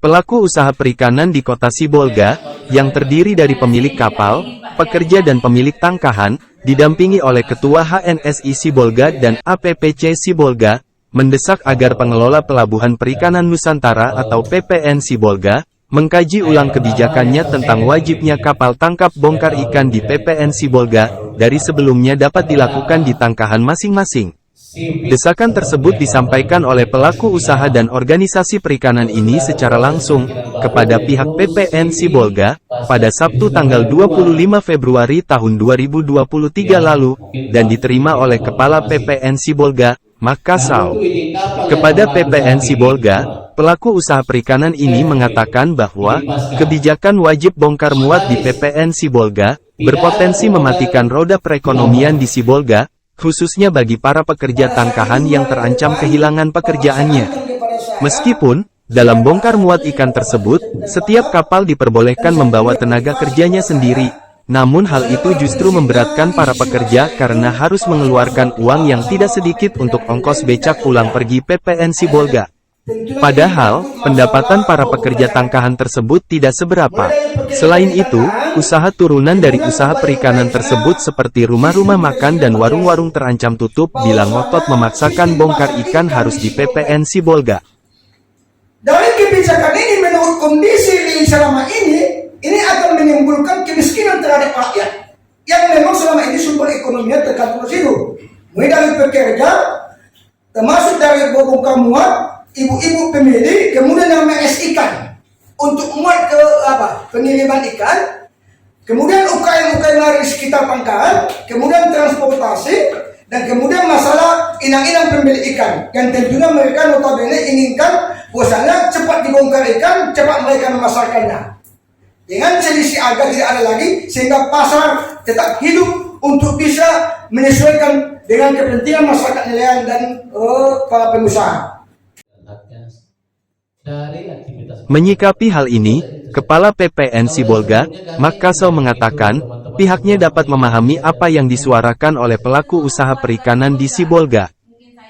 Pelaku usaha perikanan di kota Sibolga, yang terdiri dari pemilik kapal, pekerja dan pemilik tangkahan, didampingi oleh Ketua HNSI Sibolga dan APPC Sibolga, mendesak agar pengelola Pelabuhan Perikanan Nusantara atau PPN Sibolga, mengkaji ulang kebijakannya tentang wajibnya kapal tangkap bongkar ikan di PPN Sibolga, dari sebelumnya dapat dilakukan di tangkahan masing-masing. Desakan tersebut disampaikan oleh pelaku usaha dan organisasi perikanan ini secara langsung kepada pihak PPN Sibolga pada Sabtu tanggal 25 Februari tahun 2023 lalu dan diterima oleh Kepala PPN Sibolga, Makassau. Kepada PPN Sibolga, pelaku usaha perikanan ini mengatakan bahwa kebijakan wajib bongkar muat di PPN Sibolga berpotensi mematikan roda perekonomian di Sibolga, khususnya bagi para pekerja tangkahan yang terancam kehilangan pekerjaannya. Meskipun, dalam bongkar muat ikan tersebut, setiap kapal diperbolehkan membawa tenaga kerjanya sendiri, namun hal itu justru memberatkan para pekerja karena harus mengeluarkan uang yang tidak sedikit untuk ongkos becak pulang pergi PPN Sibolga. Padahal, pendapatan para pekerja tangkahan tersebut tidak seberapa. Selain itu, usaha turunan dari usaha perikanan tersebut seperti rumah-rumah makan dan warung-warung terancam tutup bila ngotot memaksakan bongkar ikan harus di PPN Sibolga. Dari kebijakan ini menurut kondisi di selama ini akan menimbulkan kemiskinan terhadap rakyat yang memang selama ini sumber ekonominya tergantung situ. Mulai dari pekerja, termasuk dari bongkar muat, ibu-ibu pemilik, kemudian yang menges ikan untuk muat ke pengiriman ikan, kemudian UKM-UKM dari sekitar pangkalan, kemudian transportasi, dan kemudian masalah inang-inang pemilik ikan yang tentunya mereka notabene inginkan bahwasanya cepat dibongkar ikan, cepat mereka memasarkannya dengan selisih harga tidak ada lagi sehingga pasar tetap hidup untuk bisa menyesuaikan dengan kepentingan masyarakat nelayan dan para pengusaha. Menyikapi hal ini, Kepala PPN Sibolga, Makassau mengatakan, pihaknya dapat memahami apa yang disuarakan oleh pelaku usaha perikanan di Sibolga.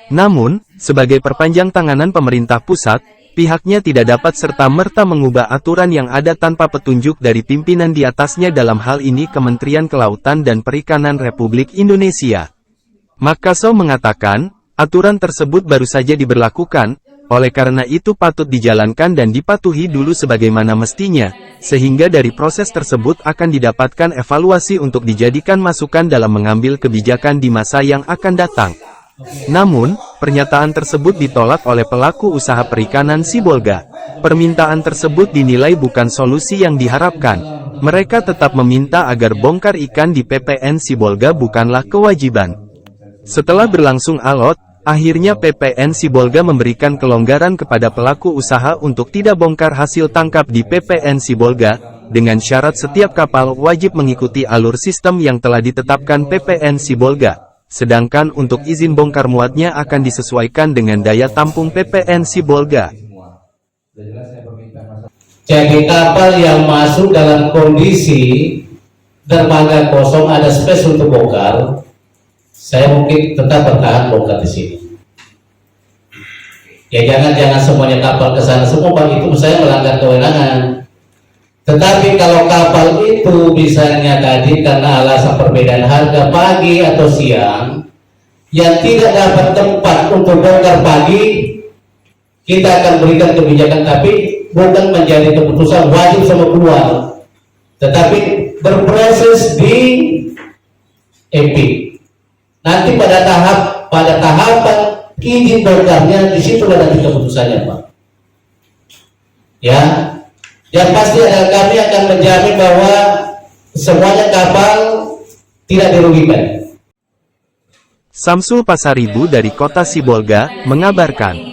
Namun, sebagai perpanjang tanganan pemerintah pusat, pihaknya tidak dapat serta-merta mengubah aturan yang ada tanpa petunjuk dari pimpinan di atasnya, dalam hal ini Kementerian Kelautan dan Perikanan Republik Indonesia. Makassau mengatakan, aturan tersebut baru saja diberlakukan, oleh karena itu patut dijalankan dan dipatuhi dulu sebagaimana mestinya, sehingga dari proses tersebut akan didapatkan evaluasi untuk dijadikan masukan dalam mengambil kebijakan di masa yang akan datang. Namun, pernyataan tersebut ditolak oleh pelaku usaha perikanan Sibolga. Permintaan tersebut dinilai bukan solusi yang diharapkan. Mereka tetap meminta agar bongkar ikan di PPN Sibolga bukanlah kewajiban. Setelah berlangsung alot, akhirnya PPN Sibolga memberikan kelonggaran kepada pelaku usaha untuk tidak bongkar hasil tangkap di PPN Sibolga, dengan syarat setiap kapal wajib mengikuti alur sistem yang telah ditetapkan PPN Sibolga. Sedangkan untuk izin bongkar muatnya akan disesuaikan dengan daya tampung PPN Sibolga. Jadi kapal yang masuk dalam kondisi dermaga kosong ada space untuk bongkar, saya mungkin tetap bertahan bongkar di sini. Ya jangan semuanya kapal ke sana semua, Pak, itu saya melanggar kewenangan. Tetapi kalau kapal itu misalnya tadi karena alasan perbedaan harga pagi atau siang yang tidak dapat tempat untuk bongkar pagi, kita akan berikan kebijakan, tapi bukan menjadi keputusan wajib sama keluar, tetapi berproses di EP. Nanti pada tahapan izin bongkarnya di situ nanti keputusannya, Pak. Ya, yang pasti kami akan menjamin bahwa semuanya kapal tidak dirugikan. Samsul Pasaribu dari Kota Sibolga mengabarkan.